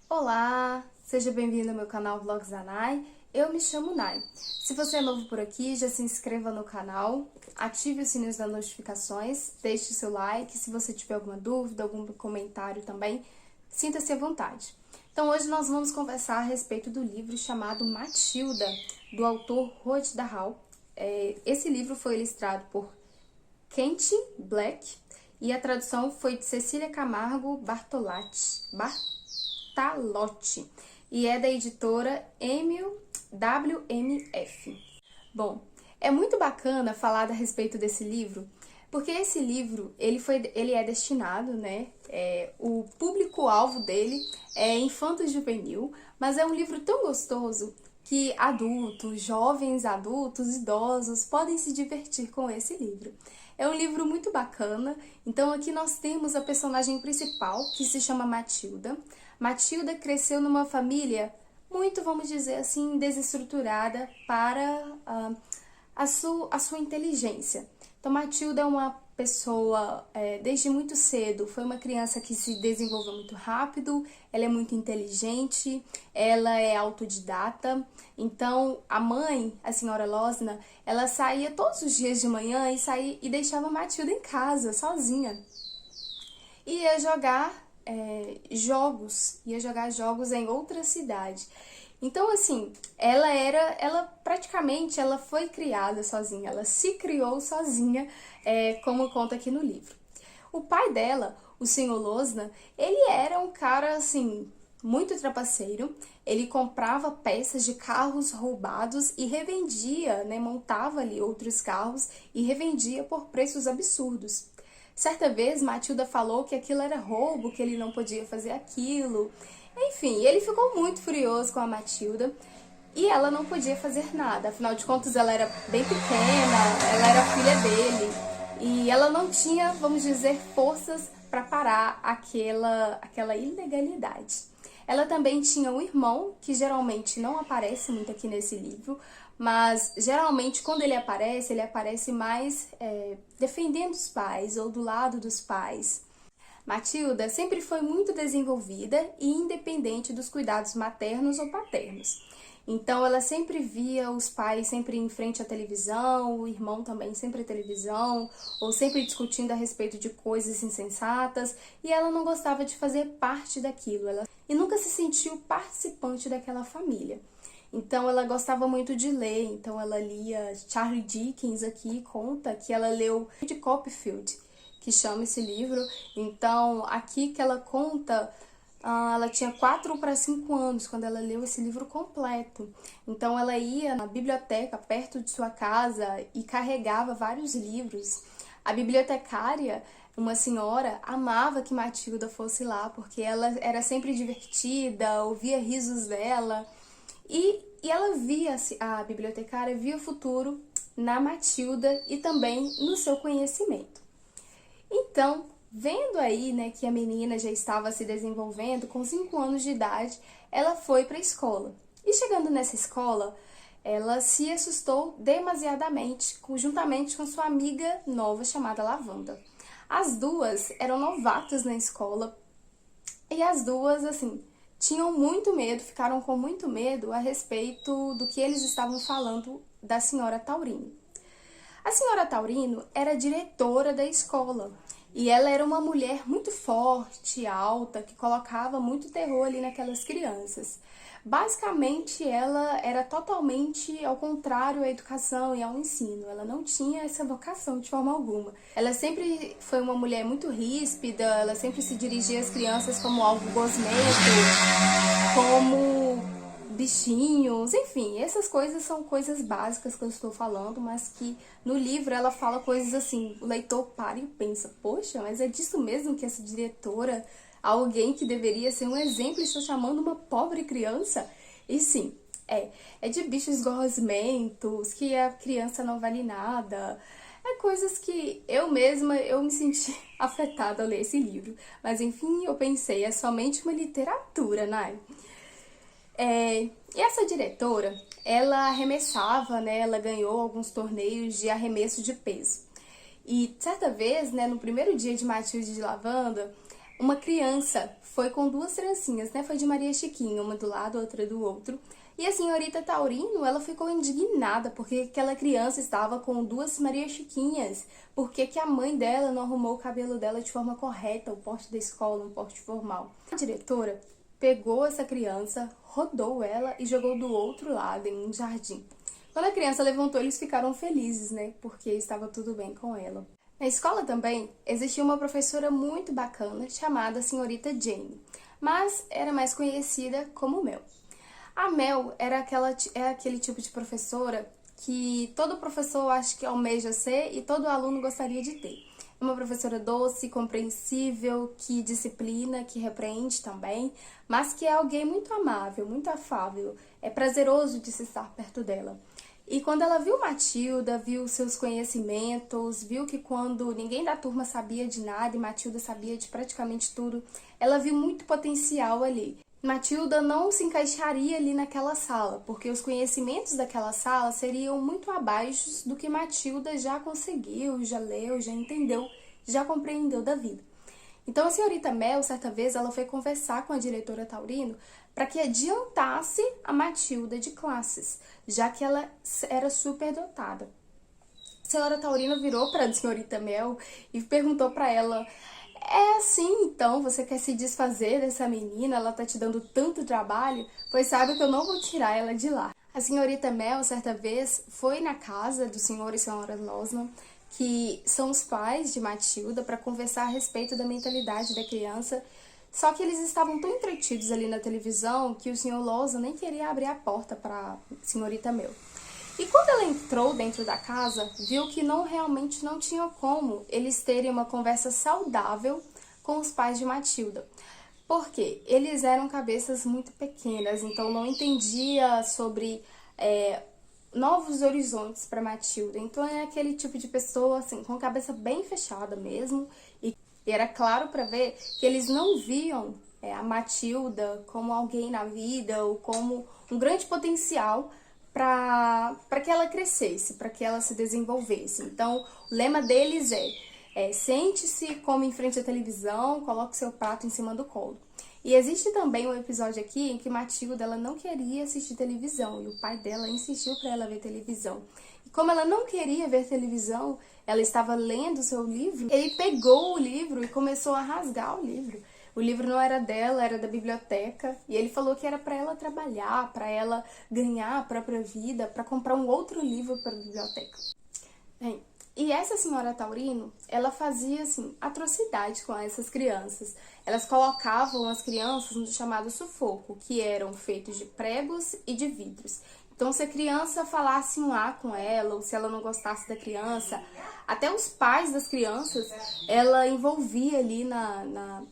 Olá, seja bem-vindo ao meu canal Vlogs da Nai. Eu me chamo Nai. Se você é novo por aqui, já se inscreva no canal, ative o sininho das notificações, deixe o seu like. Se você tiver alguma dúvida, algum comentário também, sinta-se à vontade. Então hoje nós vamos conversar a respeito do livro chamado Matilda, do autor Roald Dahl. Esse livro foi ilustrado por Kent Black e a tradução foi de Cecília Camargo Bartolotti, e é da editora WMF. Bom, é muito bacana falar a respeito desse livro, porque esse livro, ele é destinado, né, o público-alvo dele é infanto-juvenil, mas é um livro tão gostoso que adultos, jovens adultos, idosos podem se divertir com esse livro. É um livro muito bacana. Então aqui nós temos a personagem principal, que se chama Matilda. Matilda cresceu numa família muito, vamos dizer assim, desestruturada para a sua inteligência. Então Matilda é uma pessoa, desde muito cedo, foi uma criança que se desenvolveu muito rápido, ela é muito inteligente, ela é autodidata. Então a mãe, a senhora Losna, ela saía todos os dias de manhã e deixava Matilda em casa, sozinha. E ia jogar jogos em outra cidade. Então, assim, praticamente foi criada sozinha, ela se criou sozinha, como conta aqui no livro. O pai dela, o senhor Losna, ele era um cara, assim, muito trapaceiro. Ele comprava peças de carros roubados e revendia, né, montava ali outros carros e revendia por preços absurdos. Certa vez, Matilda falou que aquilo era roubo, que ele não podia fazer aquilo. Enfim, ele ficou muito furioso com a Matilda e ela não podia fazer nada. Afinal de contas, ela era bem pequena, ela era filha dele e ela não tinha, vamos dizer, forças para parar aquela ilegalidade. Ela também tinha um irmão, que geralmente não aparece muito aqui nesse livro, mas geralmente quando ele aparece mais defendendo os pais ou do lado dos pais. Matilda sempre foi muito desenvolvida e independente dos cuidados maternos ou paternos. Então ela sempre via os pais sempre em frente à televisão, o irmão também sempre à televisão, ou sempre discutindo a respeito de coisas insensatas, e ela não gostava de fazer parte daquilo, e nunca se sentiu participante daquela família. Então ela gostava muito de ler, então ela lia Charles Dickens aqui, conta que ela leu de Copperfield, que chama esse livro. Então aqui que ela conta, ela tinha 4 para 5 anos quando ela leu esse livro completo. Então ela ia na biblioteca perto de sua casa e carregava vários livros. A bibliotecária, uma senhora, amava que Matilda fosse lá, porque ela era sempre divertida, ouvia risos dela. E ela via, a bibliotecária via o futuro na Matilda e também no seu conhecimento. Então, vendo aí, né, que a menina já estava se desenvolvendo, com 5 anos de idade, ela foi para a escola. E chegando nessa escola, ela se assustou demasiadamente, juntamente com sua amiga nova chamada Lavanda. As duas eram novatas na escola e as duas, assim, tinham muito medo, ficaram com muito medo a respeito do que eles estavam falando da senhora Taurino. A senhora Taurino era diretora da escola e ela era uma mulher muito forte, alta, que colocava muito terror ali naquelas crianças. Basicamente, ela era totalmente ao contrário à educação e ao ensino. Ela não tinha essa vocação de forma alguma. Ela sempre foi uma mulher muito ríspida, ela sempre se dirigia às crianças como algo gosmento, como bichinhos, enfim, essas coisas são coisas básicas que eu estou falando, mas que no livro ela fala coisas assim, o leitor para e pensa, poxa, mas é disso mesmo que essa diretora, alguém que deveria ser um exemplo, está chamando uma pobre criança? E sim, é de bichos gosmentos, que a criança não vale nada, coisas que eu me senti afetada ao ler esse livro, mas enfim, eu pensei, é somente uma literatura, né? E essa diretora, ela arremessava, né? Ela ganhou alguns torneios de arremesso de peso. E certa vez, né, no primeiro dia de Matilde de Lavanda, uma criança foi com duas trancinhas, né? Foi de Maria Chiquinha, uma do lado, outra do outro. E a senhorita Taurino, ela ficou indignada porque aquela criança estava com duas Maria Chiquinhas. Por que a mãe dela não arrumou o cabelo dela de forma correta, o porte da escola, um porte formal? A diretora pegou essa criança, rodou ela e jogou do outro lado, em um jardim. Quando a criança levantou, eles ficaram felizes, né? Porque estava tudo bem com ela. Na escola também existia uma professora muito bacana chamada Senhorita Jane, mas era mais conhecida como Mel. A Mel é aquele tipo de professora que todo professor acha que almeja ser e todo aluno gostaria de ter. É uma professora doce, compreensível, que disciplina, que repreende também, mas que é alguém muito amável, muito afável. É prazeroso de se estar perto dela. E quando ela viu Matilda, viu seus conhecimentos, viu que quando ninguém da turma sabia de nada e Matilda sabia de praticamente tudo, ela viu muito potencial ali. Matilda não se encaixaria ali naquela sala, porque os conhecimentos daquela sala seriam muito abaixo do que Matilda já conseguiu, já leu, já entendeu, já compreendeu da vida. Então a senhorita Mel, certa vez, ela foi conversar com a diretora Taurino para que adiantasse a Matilda de classes, já que ela era superdotada. A senhora Taurino virou para a senhorita Mel e perguntou para ela: é assim, então, você quer se desfazer dessa menina? Ela tá te dando tanto trabalho? Pois sabe que eu não vou tirar ela de lá. A senhorita Mel, certa vez, foi na casa do senhor e senhora Losman, que são os pais de Matilda, para conversar a respeito da mentalidade da criança. Só que eles estavam tão entretidos ali na televisão que o senhor Losman nem queria abrir a porta para a senhorita Mel. E quando ela entrou dentro da casa, viu que realmente não tinha como eles terem uma conversa saudável com os pais de Matilda. Porque eles eram cabeças muito pequenas, então não entendia sobre novos horizontes para Matilda. Então é aquele tipo de pessoa assim, com a cabeça bem fechada mesmo. E era claro para ver que eles não viam a Matilda como alguém na vida ou como um grande potencial para que ela crescesse, para que ela se desenvolvesse. Então, o lema deles sente-se, come em frente à televisão, coloque seu prato em cima do colo. E existe também um episódio aqui em que Matilda ela não queria assistir televisão e o pai dela insistiu para ela ver televisão. E como ela não queria ver televisão, ela estava lendo o seu livro, ele pegou o livro e começou a rasgar o livro. O livro não era dela, era da biblioteca. E ele falou que era para ela trabalhar, para ela ganhar a própria vida, para comprar um outro livro para a biblioteca. Bem, e essa senhora Taurino, ela fazia, assim, atrocidade com essas crianças. Elas colocavam as crianças no chamado sufoco, que eram feitos de pregos e de vidros. Então, se a criança falasse um A com ela, ou se ela não gostasse da criança, até os pais das crianças, ela envolvia ali na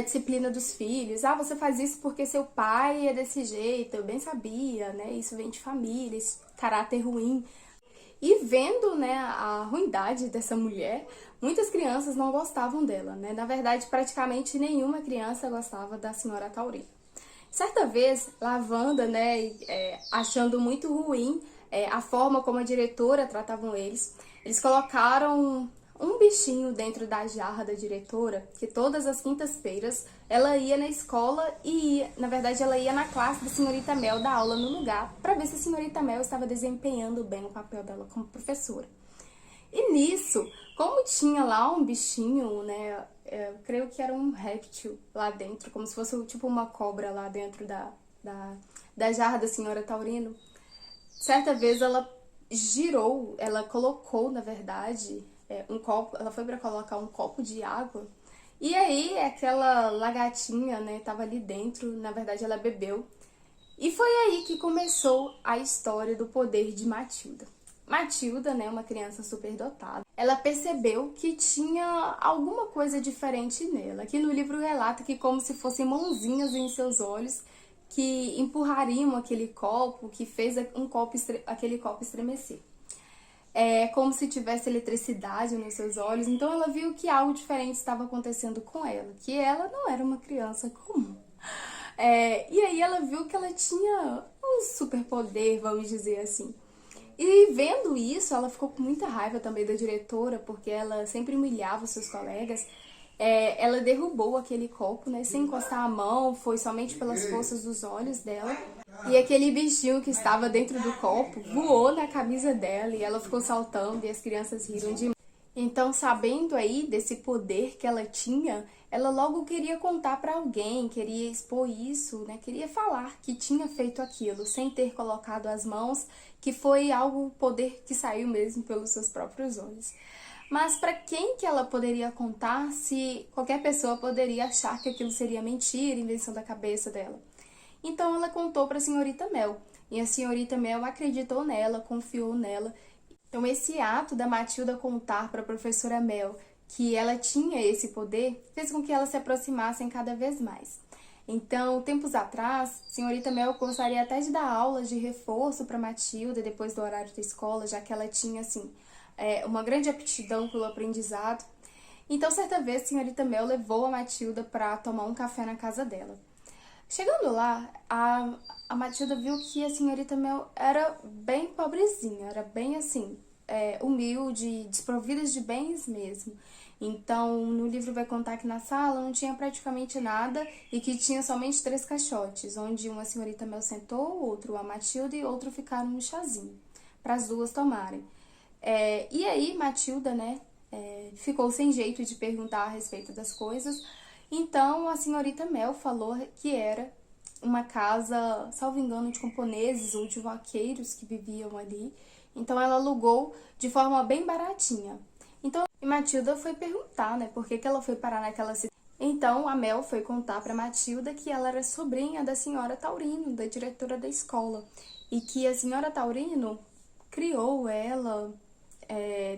disciplina dos filhos. Ah, você faz isso porque seu pai é desse jeito, eu bem sabia, né? Isso vem de família, esse caráter ruim. E vendo, né, a ruindade dessa mulher, muitas crianças não gostavam dela, né? Na verdade, praticamente nenhuma criança gostava da senhora Taurino. Certa vez, Lavanda, né, achando muito ruim a forma como a diretora tratavam eles colocaram um bichinho dentro da jarra da diretora, que todas as quintas-feiras ela ia na escola e na verdade, ela ia na classe da senhorita Mel dar aula no lugar para ver se a senhorita Mel estava desempenhando bem o papel dela como professora. E nisso, como tinha lá um bichinho, né, eu creio que era um réptil lá dentro, como se fosse tipo uma cobra lá dentro da jarra da senhora Taurino, certa vez ela girou, ela colocou, na verdade, um copo, ela foi para colocar um copo de água, e aí aquela lagartinha, né, tava ali dentro, na verdade ela bebeu, e foi aí que começou a história do poder de Matilda. Matilda, né, uma criança superdotada, ela percebeu que tinha alguma coisa diferente nela. Aqui no livro relata que como se fossem mãozinhas em seus olhos que empurrariam aquele copo, que fez aquele copo estremecer. É como se tivesse eletricidade nos seus olhos, então ela viu que algo diferente estava acontecendo com ela, que ela não era uma criança comum. E aí ela viu que ela tinha um superpoder, vamos dizer assim. E vendo isso, ela ficou com muita raiva também da diretora, porque ela sempre humilhava os seus colegas. Ela derrubou aquele copo, né, sem encostar a mão, foi somente pelas forças dos olhos dela. E aquele bichinho que estava dentro do copo voou na camisa dela e ela ficou saltando e as crianças riram de. Então, sabendo aí desse poder que ela tinha, ela logo queria contar para alguém, queria expor isso, né? Queria falar que tinha feito aquilo sem ter colocado as mãos, que foi algo, poder que saiu mesmo pelos seus próprios olhos. Mas para quem que ela poderia contar se qualquer pessoa poderia achar que aquilo seria mentira, invenção da cabeça dela? Então ela contou para a senhorita Mel, e a senhorita Mel acreditou nela, confiou nela. Então esse ato da Matilda contar para a professora Mel que ela tinha esse poder fez com que elas se aproximassem cada vez mais. Então, tempos atrás, a senhorita Mel gostaria até de dar aulas de reforço para Matilda depois do horário da escola, já que ela tinha assim uma grande aptidão pelo aprendizado. Então, certa vez, a senhorita Mel levou a Matilda para tomar um café na casa dela. Chegando lá, a Matilda viu que a senhorita Mel era bem pobrezinha, era bem assim, humilde, desprovida de bens mesmo. Então, no livro vai contar que na sala não tinha praticamente nada e que tinha somente 3 caixotes, onde uma senhorita Mel sentou, outro a Matilda e outro ficaram no chazinho, para as duas tomarem. E aí, Matilda, né, ficou sem jeito de perguntar a respeito das coisas. Então, a senhorita Mel falou que era uma casa, salvo engano, de camponeses ou de vaqueiros que viviam ali. Então, ela alugou de forma bem baratinha. Então, e Matilda foi perguntar, né, por que ela foi parar naquela cidade. Então, a Mel foi contar para Matilda que ela era sobrinha da senhora Taurino, da diretora da escola. E que a senhora Taurino criou ela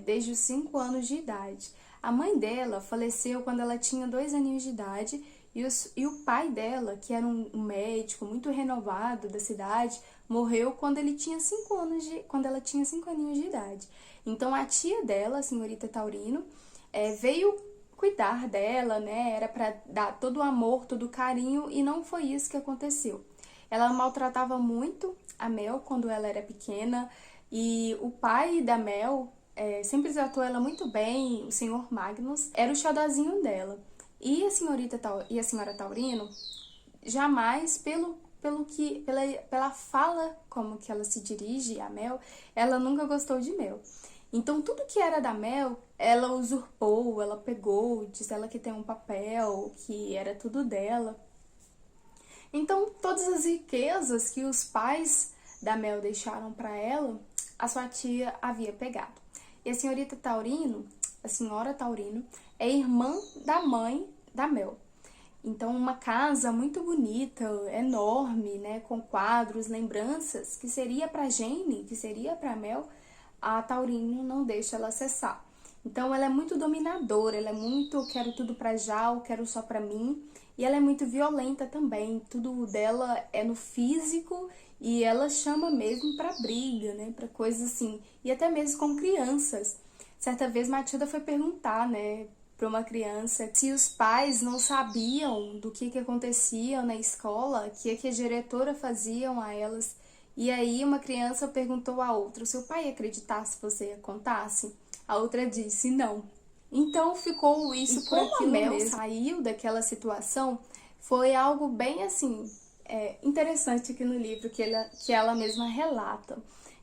desde os 5 anos de idade. A mãe dela faleceu quando ela tinha 2 aninhos de idade e o pai dela, que era um médico muito renomado da cidade, morreu quando ela tinha 5 aninhos de idade. Então a tia dela, a senhorita Taurino, veio cuidar dela, né? Era para dar todo o amor, todo o carinho e não foi isso que aconteceu. Ela maltratava muito a Mel quando ela era pequena e o pai da Mel sempre tratou ela muito bem, o senhor Magnus, era o xodozinho dela. E a senhora Taurino, jamais, pela fala como que ela se dirige a Mel, ela nunca gostou de Mel. Então, tudo que era da Mel, ela usurpou, ela pegou, diz ela que tem um papel, que era tudo dela. Então, todas as riquezas que os pais da Mel deixaram para ela, a sua tia havia pegado. E a senhorita Taurino, a senhora Taurino, é irmã da mãe da Mel. Então, uma casa muito bonita, enorme, né, com quadros, lembranças, que seria para Jane, que seria para Mel, a Taurino não deixa ela acessar. Então, ela é muito dominadora, ela é muito, quero tudo para já, eu quero só para mim. E ela é muito violenta também, tudo dela é no físico e ela chama mesmo pra briga, né, pra coisas assim, e até mesmo com crianças. Certa vez Matilda foi perguntar, né, pra uma criança se os pais não sabiam do que acontecia na escola, que a diretora faziam a elas. E aí uma criança perguntou à outra, seu pai ia acreditar se você contasse? A outra disse, não. Então ficou isso por aquilo mesmo. A Mel saiu daquela situação, foi algo bem assim, interessante aqui no livro, que ela mesma relata.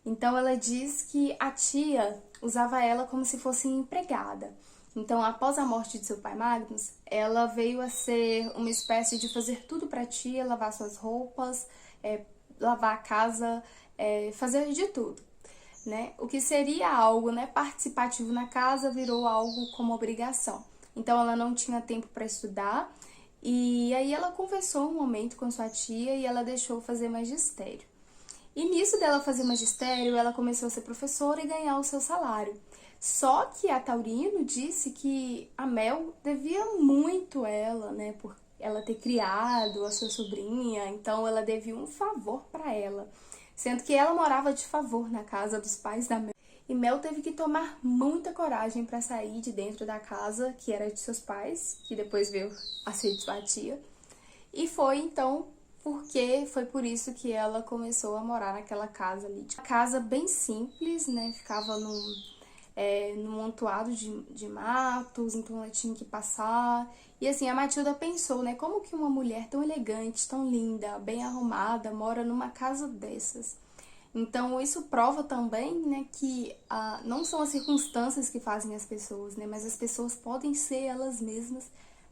Então ela diz que a tia usava ela como se fosse empregada. Então, após a morte de seu pai Magnus, ela veio a ser uma espécie de fazer tudo para a tia, lavar suas roupas, lavar a casa, fazer de tudo. Né? O que seria algo, né, participativo na casa virou algo como obrigação. Então ela não tinha tempo para estudar e aí ela conversou um momento com sua tia e ela deixou fazer magistério. E nisso dela fazer magistério, ela começou a ser professora e ganhar o seu salário. Só que a Taurino disse que a Mel devia muito ela, né, por ela ter criado a sua sobrinha, então ela devia um favor para ela. Sendo que ela morava de favor na casa dos pais da Mel. E Mel teve que tomar muita coragem para sair de dentro da casa, que era de seus pais, que depois veio a ser de sua tia. E foi, então, porque foi por isso que ela começou a morar naquela casa ali. Uma casa bem simples, né? Ficava num amontoado de matos, então ela tinha que passar. E assim, a Matilda pensou, né? Como que uma mulher tão elegante, tão linda, bem arrumada, mora numa casa dessas? Então, isso prova também, né, que não são as circunstâncias que fazem as pessoas, né, mas as pessoas podem ser elas mesmas,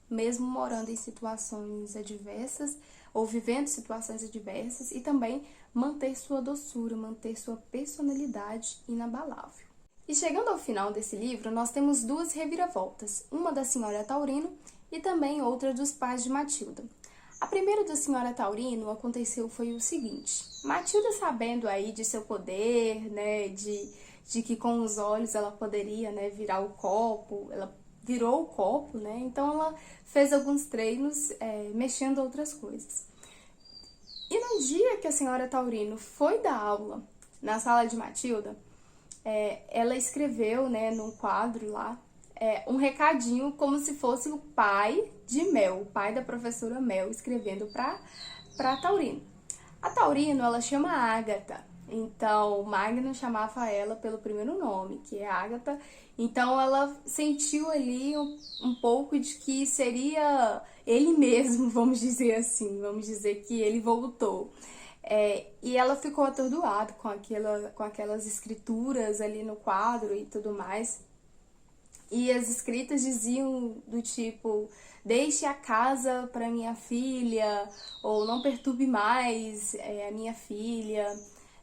mesmo morando em situações adversas ou vivendo situações adversas e também manter sua doçura, manter sua personalidade inabalável. E chegando ao final desse livro, nós temos duas reviravoltas, uma da senhora Taurino e também outra dos pais de Matilda. A primeira da senhora Taurino aconteceu foi o seguinte: Matilda, sabendo aí de seu poder, né, de que com os olhos ela poderia, né, virar o copo, ela virou o copo, né, então ela fez alguns treinos mexendo outras coisas. E no dia que a senhora Taurino foi dar aula na sala de Matilda, ela escreveu, né, num quadro lá, um recadinho como se fosse o pai de Mel, o pai da professora Mel, escrevendo para Taurino. A Taurino, ela chama Ágata, então Magno chamava ela pelo primeiro nome, que é Ágata, então ela sentiu ali um pouco de que seria ele mesmo, vamos dizer assim, vamos dizer que ele voltou. E ela ficou atordoada com aquelas escrituras ali no quadro e tudo mais. E as escritas diziam do tipo: deixe a casa para minha filha, ou não perturbe mais a minha filha,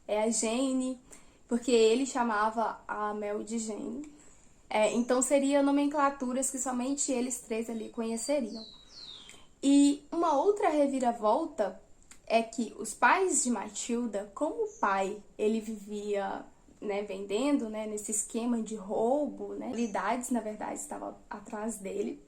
a Jane, porque ele chamava a Mel de Jane. Então seriam nomenclaturas que somente eles três ali conheceriam. E uma outra reviravolta é que os pais de Matilda, como o pai ele vivia, né, vendendo, né, nesse esquema de roubo, né, habilidades na verdade estavam atrás dele.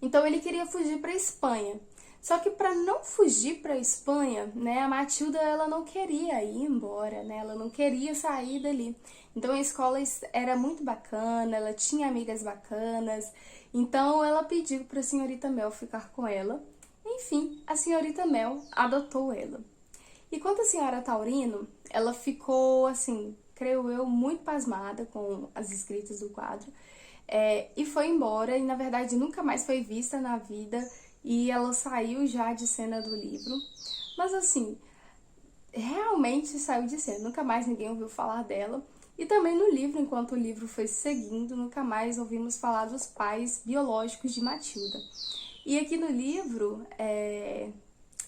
Então ele queria fugir para a Espanha. Só que para não fugir para a Espanha, né, a Matilda ela não queria ir embora, né, ela não queria sair dali. Então a escola era muito bacana, ela tinha amigas bacanas. Então ela pediu para a senhorita Mel ficar com ela. Enfim, a senhorita Mel adotou ela. E quanto à senhora Taurino, ela ficou, assim, creio eu, muito pasmada com as escritas do quadro. E foi embora, e na verdade nunca mais foi vista na vida, e ela saiu já de cena do livro. Mas assim, realmente saiu de cena, nunca mais ninguém ouviu falar dela. E também no livro, enquanto o livro foi seguindo, nunca mais ouvimos falar dos pais biológicos de Matilda. E aqui no livro,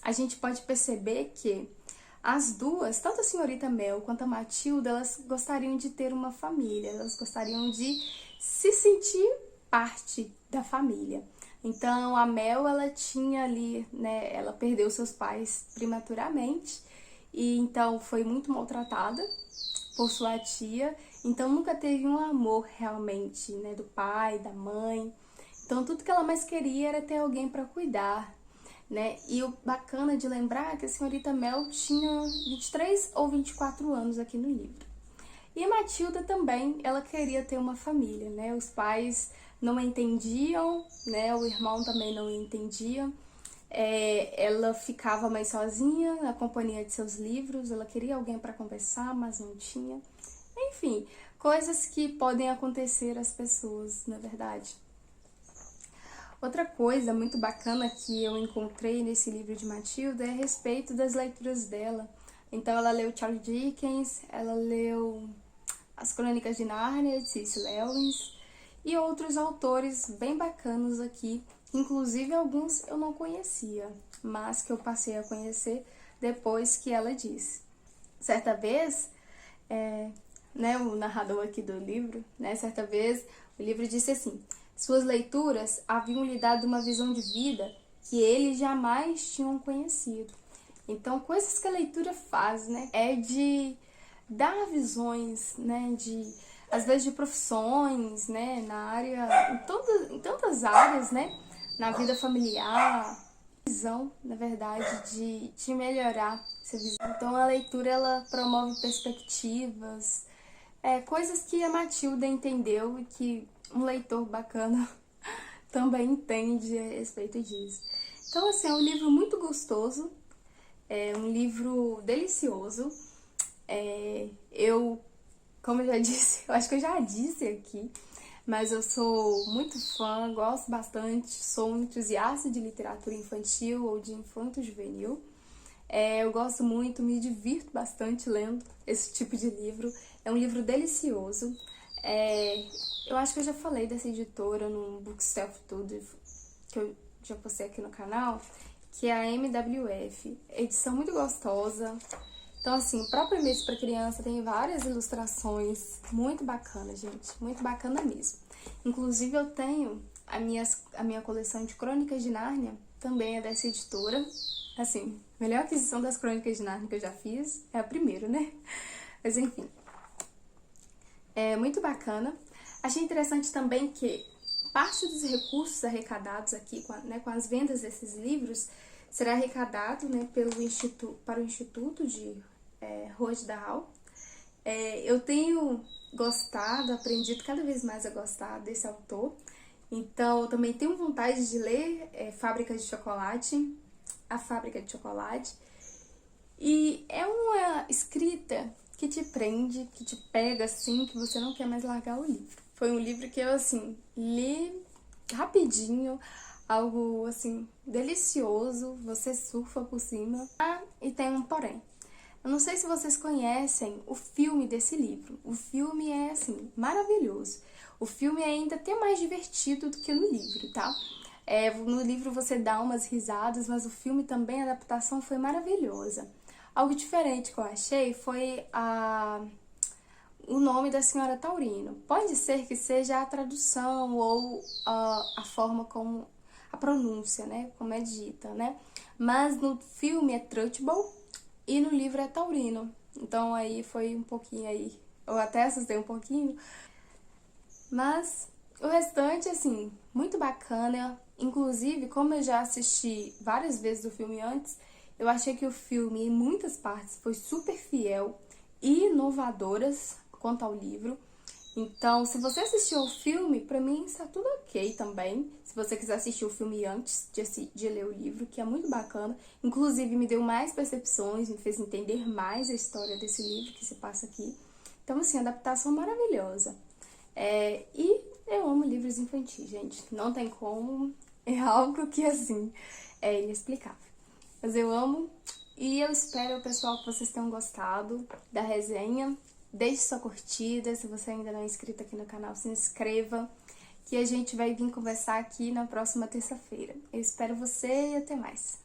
a gente pode perceber que as duas, tanto a senhorita Mel quanto a Matilda, elas gostariam de ter uma família, elas gostariam de se sentir parte da família. Então, a Mel, ela tinha ali, né, ela perdeu seus pais prematuramente, e então foi muito maltratada por sua tia, então nunca teve um amor realmente, né, do pai, da mãe. Então, tudo que ela mais queria era ter alguém para cuidar, né? E o bacana de lembrar é que a senhorita Mel tinha 23 ou 24 anos aqui no livro. E a Matilda também, ela queria ter uma família, né? Os pais não a entendiam, né? O irmão também não a entendia. Ela ficava mais sozinha na companhia de seus livros, ela queria alguém para conversar, mas não tinha. Enfim, coisas que podem acontecer às pessoas, na verdade. Outra coisa muito bacana que eu encontrei nesse livro de Matilda é a respeito das leituras dela. Então ela leu Charles Dickens, ela leu As Crônicas de Nárnia, de C.S. Lewis, e outros autores bem bacanas aqui, inclusive alguns eu não conhecia, mas que eu passei a conhecer depois que ela disse. Certa vez, né, o narrador aqui do livro, né, certa vez o livro disse assim: suas leituras haviam lhe dado uma visão de vida que eles jamais tinham conhecido. Então, coisas que a leitura faz, né, é de dar visões, né, às vezes de profissões, né, na área, em tantas áreas, né, na vida familiar, visão, na verdade, de melhorar essa visão. Então, a leitura, ela promove perspectivas, coisas que a Matilda entendeu e que um leitor bacana também entende a respeito disso. Então, assim, é um livro muito gostoso, É um livro delicioso. Como eu já disse, eu acho que eu já disse aqui, mas eu sou muito fã, gosto bastante, sou um entusiasta de literatura infantil ou de infanto-juvenil. Eu gosto muito, me divirto bastante lendo esse tipo de livro. É um livro delicioso. Eu acho que eu já falei dessa editora no Bookself Tudo, que eu já postei aqui no canal, que é a MWF. Edição muito gostosa. Então, assim, o próprio mês para criança tem várias ilustrações muito bacanas, gente. Muito bacana mesmo. Inclusive, eu tenho a minha coleção de Crônicas de Nárnia, também é dessa editora. Assim, a melhor aquisição das Crônicas de Nárnia que eu já fiz é a primeira, né? Mas, enfim. É muito bacana. Achei interessante também que parte dos recursos arrecadados aqui com as vendas desses livros será arrecadado, né, para o Instituto de Roald Dahl. Eu tenho gostado, aprendido cada vez mais a gostar desse autor. Então, eu também tenho vontade de ler Fábrica de Chocolate, A Fábrica de Chocolate. E é uma escrita que te prende, que te pega assim, que você não quer mais largar o livro. Foi um livro que eu, assim, li rapidinho, algo, assim, delicioso, você surfa por cima. E tem um porém. Eu não sei se vocês conhecem o filme desse livro. O filme é, assim, maravilhoso. O filme é ainda até mais divertido do que no livro, tá? No livro você dá umas risadas, mas o filme também, a adaptação foi maravilhosa. Algo diferente que eu achei foi o nome da senhora Taurino. Pode ser que seja a tradução ou a forma como a pronúncia, né? Como é dita, né? Mas no filme é Trunchbull e no livro é Taurino. Então aí foi um pouquinho aí. Eu até assustei um pouquinho. Mas o restante, assim, muito bacana. Inclusive, como eu já assisti várias vezes o filme antes, eu achei que o filme, em muitas partes, foi super fiel e inovadoras quanto ao livro. Então, se você assistiu ao filme, pra mim está tudo ok também. Se você quiser assistir o filme antes de ler o livro, que é muito bacana. Inclusive, me deu mais percepções, me fez entender mais a história desse livro que se passa aqui. Então, assim, adaptação maravilhosa. E eu amo livros infantis, gente. Não tem como. É algo que, assim, é inexplicável. Mas eu amo e eu espero, pessoal, que vocês tenham gostado da resenha. Deixe sua curtida, se você ainda não é inscrito aqui no canal, se inscreva, que a gente vai vir conversar aqui na próxima terça-feira. Eu espero você e até mais.